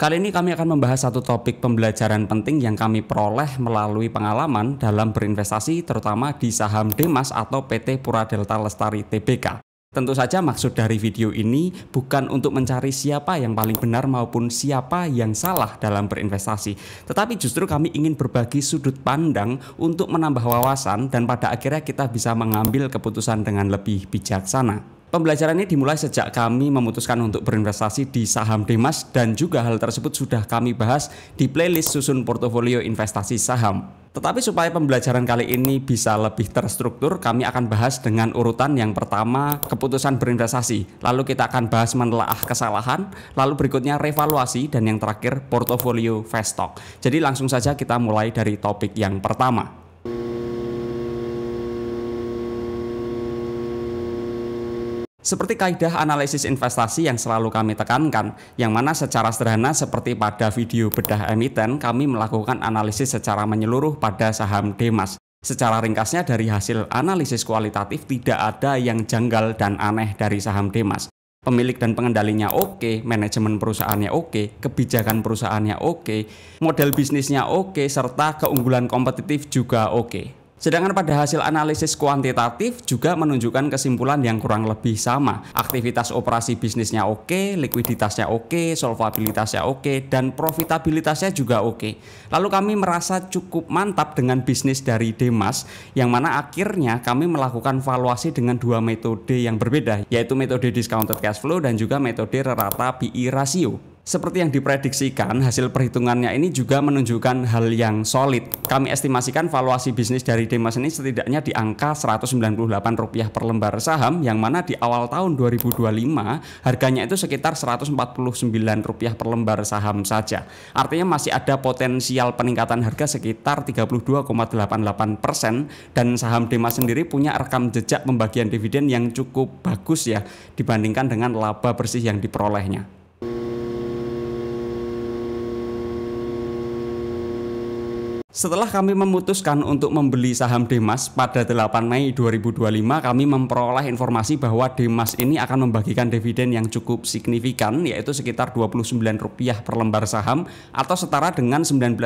Kali ini kami akan membahas satu topik pembelajaran penting yang kami peroleh melalui pengalaman dalam berinvestasi terutama di saham Demas atau PT Pura Delta Lestari Tbk. Tentu saja maksud dari video ini bukan untuk mencari siapa yang paling benar maupun siapa yang salah dalam berinvestasi. Tetapi justru kami ingin berbagi sudut pandang untuk menambah wawasan dan pada akhirnya kita bisa mengambil keputusan dengan lebih bijaksana. Pembelajaran ini dimulai sejak kami memutuskan untuk berinvestasi di saham Demas dan juga hal tersebut sudah kami bahas di playlist susun portofolio investasi saham. Tetapi supaya pembelajaran kali ini bisa lebih terstruktur, kami akan bahas dengan urutan yang pertama keputusan berinvestasi, lalu kita akan bahas menelaah kesalahan, lalu berikutnya revaluasi, dan yang terakhir portofolio fast stock. Jadi langsung saja kita mulai dari topik yang pertama. Seperti kaidah analisis investasi yang selalu kami tekankan, yang mana secara sederhana seperti pada video bedah emiten, kami melakukan analisis secara menyeluruh pada saham Demas. Secara ringkasnya dari hasil analisis kualitatif tidak ada yang janggal dan aneh dari saham Demas. Pemilik dan pengendalinya oke, manajemen perusahaannya oke, kebijakan perusahaannya oke, model bisnisnya oke, serta keunggulan kompetitif juga oke. Sedangkan pada hasil analisis kuantitatif juga menunjukkan kesimpulan yang kurang lebih sama. Aktivitas operasi bisnisnya oke, likuiditasnya oke, solvabilitasnya oke, dan profitabilitasnya juga oke. Lalu kami merasa cukup mantap dengan bisnis dari Demas, yang mana akhirnya kami melakukan valuasi dengan dua metode yang berbeda, yaitu metode discounted cash flow dan juga metode rata PE ratio. Seperti yang diprediksikan, hasil perhitungannya ini juga menunjukkan hal yang solid. Kami estimasikan valuasi bisnis dari Demas ini setidaknya di angka Rp198 per lembar saham, yang mana di awal tahun 2025 harganya itu sekitar Rp149 per lembar saham saja. Artinya masih ada potensial peningkatan harga sekitar 32,88%, dan saham Demas sendiri punya rekam jejak pembagian dividen yang cukup bagus ya dibandingkan dengan laba bersih yang diperolehnya. Setelah kami memutuskan untuk membeli saham Demas pada 8 Mei 2025, kami memperoleh informasi bahwa Demas ini akan membagikan dividen yang cukup signifikan, yaitu sekitar Rp29 per lembar saham atau setara dengan 19%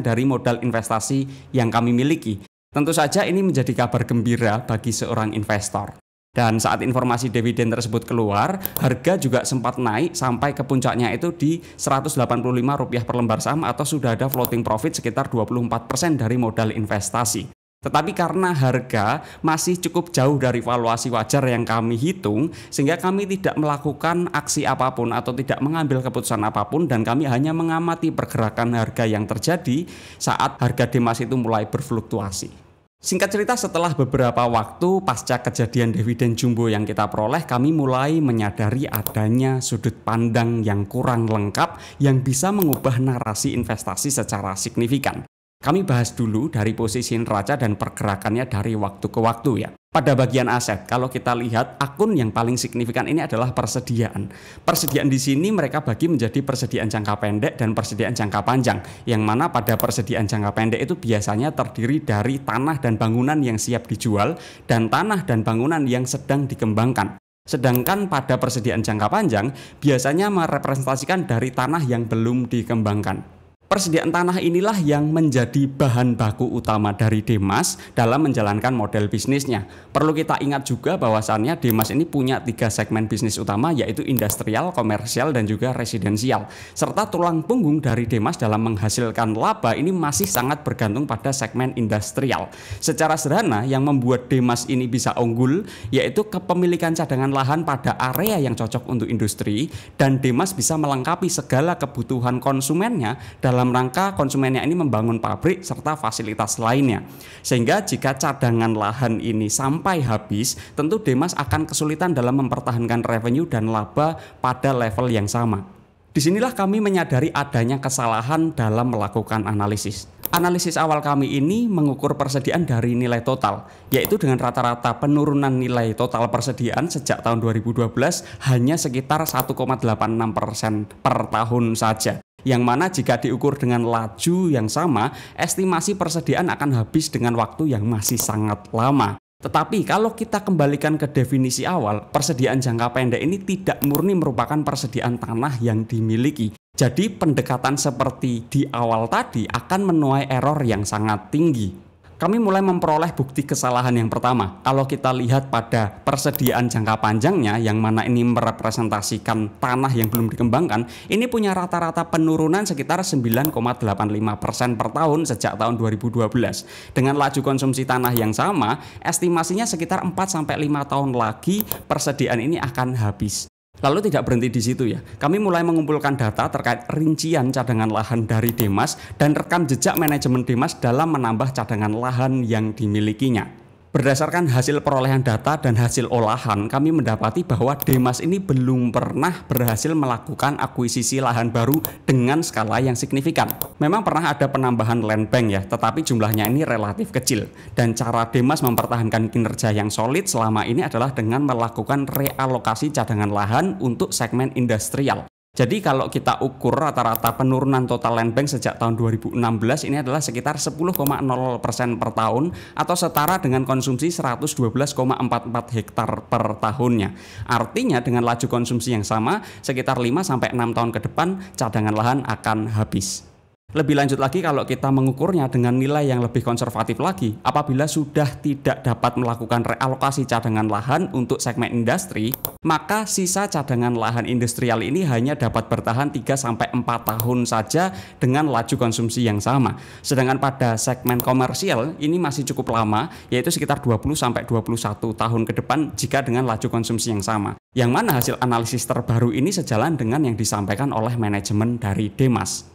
dari modal investasi yang kami miliki. Tentu saja ini menjadi kabar gembira bagi seorang investor. Dan saat informasi dividen tersebut keluar, harga juga sempat naik sampai ke puncaknya itu di Rp185 per lembar saham atau sudah ada floating profit sekitar 24% dari modal investasi. Tetapi karena harga masih cukup jauh dari valuasi wajar yang kami hitung, sehingga kami tidak melakukan aksi apapun atau tidak mengambil keputusan apapun, dan kami hanya mengamati pergerakan harga yang terjadi saat harga Demas itu mulai berfluktuasi. Singkat cerita, setelah beberapa waktu pasca kejadian dividen jumbo yang kita peroleh, kami mulai menyadari adanya sudut pandang yang kurang lengkap yang bisa mengubah narasi investasi secara signifikan. Kami bahas dulu dari posisi neraca dan pergerakannya dari waktu ke waktu ya. Pada bagian aset, kalau kita lihat akun yang paling signifikan ini adalah persediaan. Persediaan di sini mereka bagi menjadi persediaan jangka pendek dan persediaan jangka panjang. Yang mana pada persediaan jangka pendek itu biasanya terdiri dari tanah dan bangunan yang siap dijual dan tanah dan bangunan yang sedang dikembangkan. Sedangkan pada persediaan jangka panjang biasanya merepresentasikan dari tanah yang belum dikembangkan. Persediaan tanah inilah yang menjadi bahan baku utama dari Demas dalam menjalankan model bisnisnya. Perlu kita ingat juga bahwasannya Demas ini punya 3 segmen bisnis utama, yaitu industrial, komersial, dan juga residensial. Serta tulang punggung dari Demas dalam menghasilkan laba ini masih sangat bergantung pada segmen industrial. Secara sederhana, yang membuat Demas ini bisa unggul yaitu kepemilikan cadangan lahan pada area yang cocok untuk industri, dan Demas bisa melengkapi segala kebutuhan konsumennya dalam rangka konsumennya ini membangun pabrik serta fasilitas lainnya. Sehingga jika cadangan lahan ini sampai habis, tentu Demas akan kesulitan dalam mempertahankan revenue dan laba pada level yang sama. Disinilah kami menyadari adanya kesalahan dalam melakukan analisis. Analisis awal kami ini mengukur persediaan dari nilai total, yaitu dengan rata-rata penurunan nilai total persediaan sejak tahun 2012 hanya sekitar 1,86% per tahun saja. Yang mana jika diukur dengan laju yang sama, estimasi persediaan akan habis dengan waktu yang masih sangat lama. Tetapi kalau kita kembalikan ke definisi awal, persediaan jangka pendek ini tidak murni merupakan persediaan tanah yang dimiliki. Jadi pendekatan seperti di awal tadi akan menuai error yang sangat tinggi. Kami mulai memperoleh bukti kesalahan yang pertama. Kalau kita lihat pada persediaan jangka panjangnya, yang mana ini merepresentasikan tanah yang belum dikembangkan, ini punya rata-rata penurunan sekitar 9,85% per tahun sejak tahun 2012. Dengan laju konsumsi tanah yang sama, estimasinya sekitar 4-5 tahun lagi persediaan ini akan habis. Lalu tidak berhenti di situ ya. Kami mulai mengumpulkan data terkait rincian cadangan lahan dari Demas dan rekam jejak manajemen Demas dalam menambah cadangan lahan yang dimilikinya. Berdasarkan hasil perolehan data dan hasil olahan, kami mendapati bahwa Demas ini belum pernah berhasil melakukan akuisisi lahan baru dengan skala yang signifikan. Memang pernah ada penambahan land bank ya, tetapi jumlahnya ini relatif kecil. Dan cara Demas mempertahankan kinerja yang solid selama ini adalah dengan melakukan realokasi cadangan lahan untuk segmen industrial. Jadi kalau kita ukur rata-rata penurunan total land bank sejak tahun 2016 ini adalah sekitar 10,0% per tahun atau setara dengan konsumsi 112,44 hektar per tahunnya. Artinya dengan laju konsumsi yang sama, sekitar 5-6 tahun ke depan cadangan lahan akan habis. Lebih lanjut lagi kalau kita mengukurnya dengan nilai yang lebih konservatif lagi, apabila sudah tidak dapat melakukan realokasi cadangan lahan untuk segmen industri, maka sisa cadangan lahan industrial ini hanya dapat bertahan 3-4 tahun saja dengan laju konsumsi yang sama. Sedangkan pada segmen komersial ini masih cukup lama, yaitu sekitar 20-21 tahun ke depan jika dengan laju konsumsi yang sama. Yang mana hasil analisis terbaru ini sejalan dengan yang disampaikan oleh manajemen dari Demas.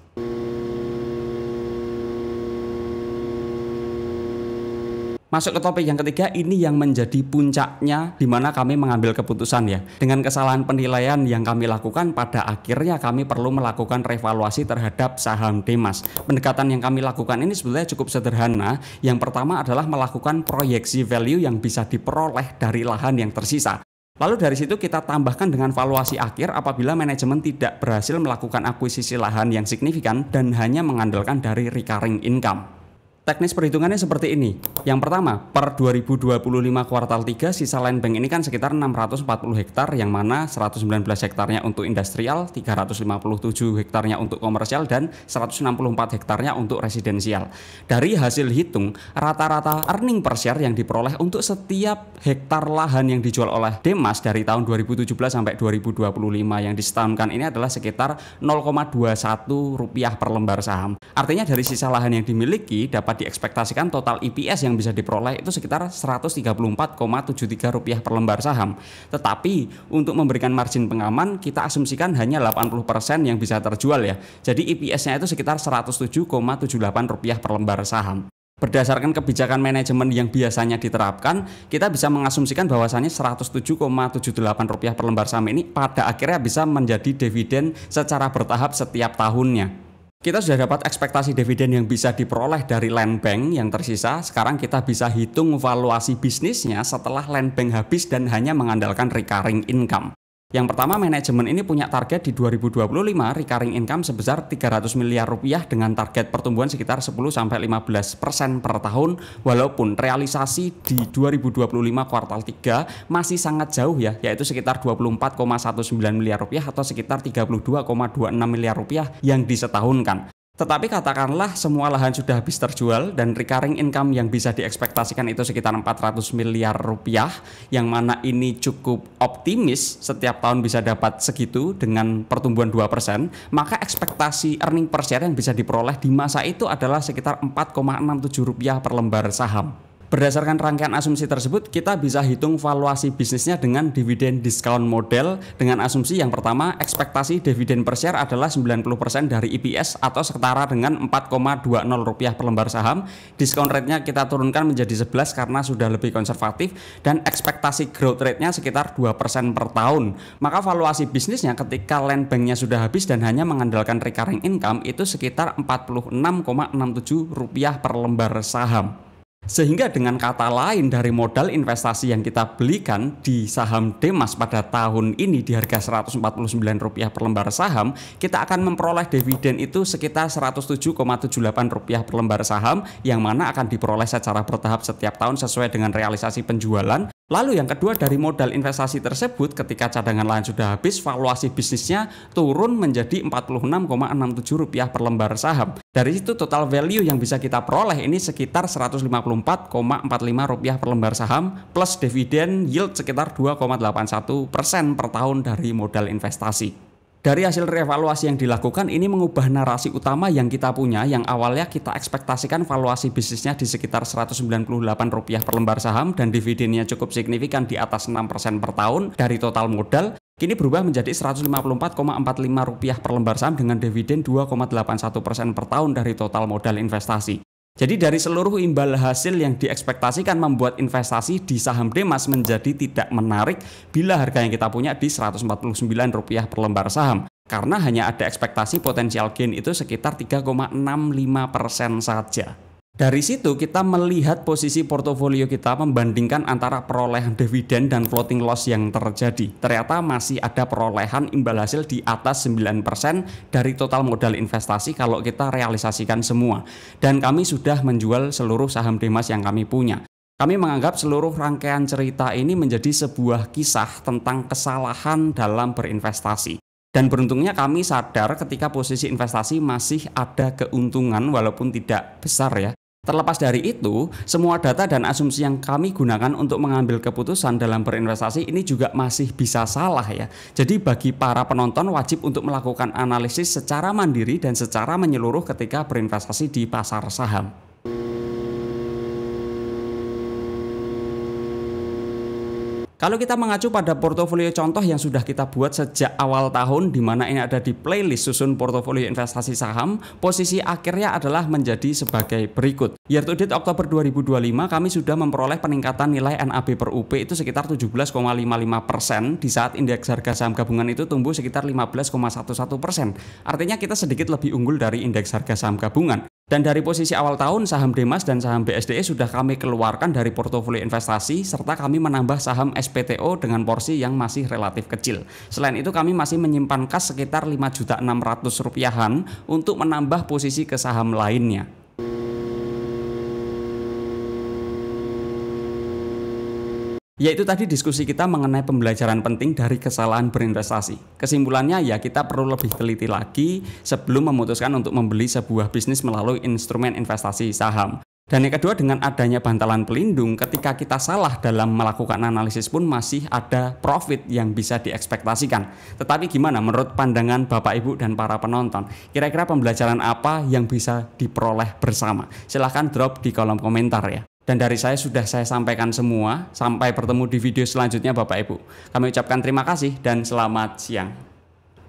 Masuk ke topik yang ketiga, ini yang menjadi puncaknya di mana kami mengambil keputusan ya. Dengan kesalahan penilaian yang kami lakukan, pada akhirnya kami perlu melakukan revaluasi terhadap saham Demas. Pendekatan yang kami lakukan ini sebetulnya cukup sederhana. Yang pertama adalah melakukan proyeksi value yang bisa diperoleh dari lahan yang tersisa. Lalu dari situ kita tambahkan dengan valuasi akhir apabila manajemen tidak berhasil melakukan akuisisi lahan yang signifikan dan hanya mengandalkan dari recurring income. Teknis perhitungannya seperti ini. Yang pertama, per 2025 kuartal 3 sisa land bank ini kan sekitar 640 hektar, yang mana 119 hektarnya untuk industrial, 357 hektarnya untuk komersial, dan 164 hektarnya untuk residensial. Dari hasil hitung, rata-rata earning per share yang diperoleh untuk setiap hektar lahan yang dijual oleh Demas dari tahun 2017 sampai 2025 yang disetahunkan ini adalah sekitar 0,21 rupiah per lembar saham. Artinya dari sisa lahan yang dimiliki dapat diekspektasikan total EPS yang bisa diperoleh itu sekitar Rp134,73 per lembar saham. Tetapi untuk memberikan margin pengaman kita asumsikan hanya 80% yang bisa terjual ya. Jadi EPS-nya itu sekitar Rp107,78 per lembar saham. Berdasarkan kebijakan manajemen yang biasanya diterapkan, kita bisa mengasumsikan bahwasannya Rp107,78 per lembar saham ini pada akhirnya bisa menjadi dividen secara bertahap setiap tahunnya. Kita sudah dapat ekspektasi dividen yang bisa diperoleh dari land bank yang tersisa. Sekarang kita bisa hitung valuasi bisnisnya setelah land bank habis dan hanya mengandalkan recurring income. Yang pertama, manajemen ini punya target di 2025 recurring income sebesar 300 miliar rupiah dengan target pertumbuhan sekitar 10-15% per tahun, walaupun realisasi di 2025 kuartal 3 masih sangat jauh ya, yaitu sekitar 24,19 miliar rupiah atau sekitar 32,26 miliar rupiah yang disetahunkan. Tetapi katakanlah semua lahan sudah habis terjual dan recurring income yang bisa diekspektasikan itu sekitar 400 miliar rupiah, yang mana ini cukup optimis setiap tahun bisa dapat segitu dengan pertumbuhan 2%, maka ekspektasi earning per share yang bisa diperoleh di masa itu adalah sekitar Rp4,67 per lembar saham. Berdasarkan rangkaian asumsi tersebut, kita bisa hitung valuasi bisnisnya dengan dividen discount model dengan asumsi yang pertama, ekspektasi dividen per share adalah 90% dari EPS atau setara dengan Rp4,20 per lembar saham. Discount rate-nya kita turunkan menjadi 11 karena sudah lebih konservatif, dan ekspektasi growth rate-nya sekitar 2% per tahun. Maka valuasi bisnisnya ketika land bank-nya sudah habis dan hanya mengandalkan recurring income itu sekitar Rp46,67 per lembar saham. Sehingga dengan kata lain dari modal investasi yang kita belikan di saham Demas pada tahun ini di harga Rp149 per lembar saham, kita akan memperoleh dividen itu sekitar Rp107,78 per lembar saham, yang mana akan diperoleh secara bertahap setiap tahun sesuai dengan realisasi penjualan. Lalu yang kedua, dari modal investasi tersebut ketika cadangan lahan sudah habis, valuasi bisnisnya turun menjadi Rp46,67 per lembar saham. Dari situ total value yang bisa kita peroleh ini sekitar Rp154,45 per lembar saham plus dividen yield sekitar 2,81% per tahun dari modal investasi. Dari hasil revaluasi yang dilakukan ini mengubah narasi utama yang kita punya, yang awalnya kita ekspektasikan valuasi bisnisnya di sekitar Rp198 per lembar saham dan dividennya cukup signifikan di atas 6% per tahun dari total modal. Kini berubah menjadi Rp154,45 per lembar saham dengan dividen 2,81% per tahun dari total modal investasi. Jadi dari seluruh imbal hasil yang diekspektasikan membuat investasi di saham Demas menjadi tidak menarik bila harga yang kita punya di Rp149 per lembar saham. Karena hanya ada ekspektasi potensial gain itu sekitar 3,65% saja. Dari situ kita melihat posisi portofolio kita membandingkan antara perolehan dividen dan floating loss yang terjadi. Ternyata masih ada perolehan imbal hasil di atas 9% dari total modal investasi kalau kita realisasikan semua. Dan kami sudah menjual seluruh saham Demas yang kami punya. Kami menganggap seluruh rangkaian cerita ini menjadi sebuah kisah tentang kesalahan dalam berinvestasi. Dan beruntungnya kami sadar ketika posisi investasi masih ada keuntungan walaupun tidak besar ya. Terlepas dari itu, semua data dan asumsi yang kami gunakan untuk mengambil keputusan dalam berinvestasi ini juga masih bisa salah ya. Jadi bagi para penonton wajib untuk melakukan analisis secara mandiri dan secara menyeluruh ketika berinvestasi di pasar saham. Kalau kita mengacu pada portofolio contoh yang sudah kita buat sejak awal tahun, di mana ini ada di playlist susun portofolio investasi saham, posisi akhirnya adalah menjadi sebagai berikut. Year to date Oktober 2025 kami sudah memperoleh peningkatan nilai NAB per UP itu sekitar 17,55% di saat indeks harga saham gabungan itu tumbuh sekitar 15,11%. Artinya kita sedikit lebih unggul dari indeks harga saham gabungan. Dan dari posisi awal tahun, saham Demas dan saham BSDE sudah kami keluarkan dari portofolio investasi, serta kami menambah saham SPTO dengan porsi yang masih relatif kecil. Selain itu kami masih menyimpan kas sekitar Rp5.600.000-an untuk menambah posisi ke saham lainnya. Yaitu tadi diskusi kita mengenai pembelajaran penting dari kesalahan berinvestasi. Kesimpulannya ya kita perlu lebih teliti lagi sebelum memutuskan untuk membeli sebuah bisnis melalui instrumen investasi saham. Dan yang kedua, dengan adanya bantalan pelindung, ketika kita salah dalam melakukan analisis pun masih ada profit yang bisa diekspektasikan. Tetapi gimana menurut pandangan Bapak Ibu dan para penonton? Kira-kira pembelajaran apa yang bisa diperoleh bersama? Silahkan drop di kolom komentar ya. Dan dari saya sudah saya sampaikan semua. Sampai bertemu di video selanjutnya Bapak Ibu. Kami ucapkan terima kasih dan selamat siang.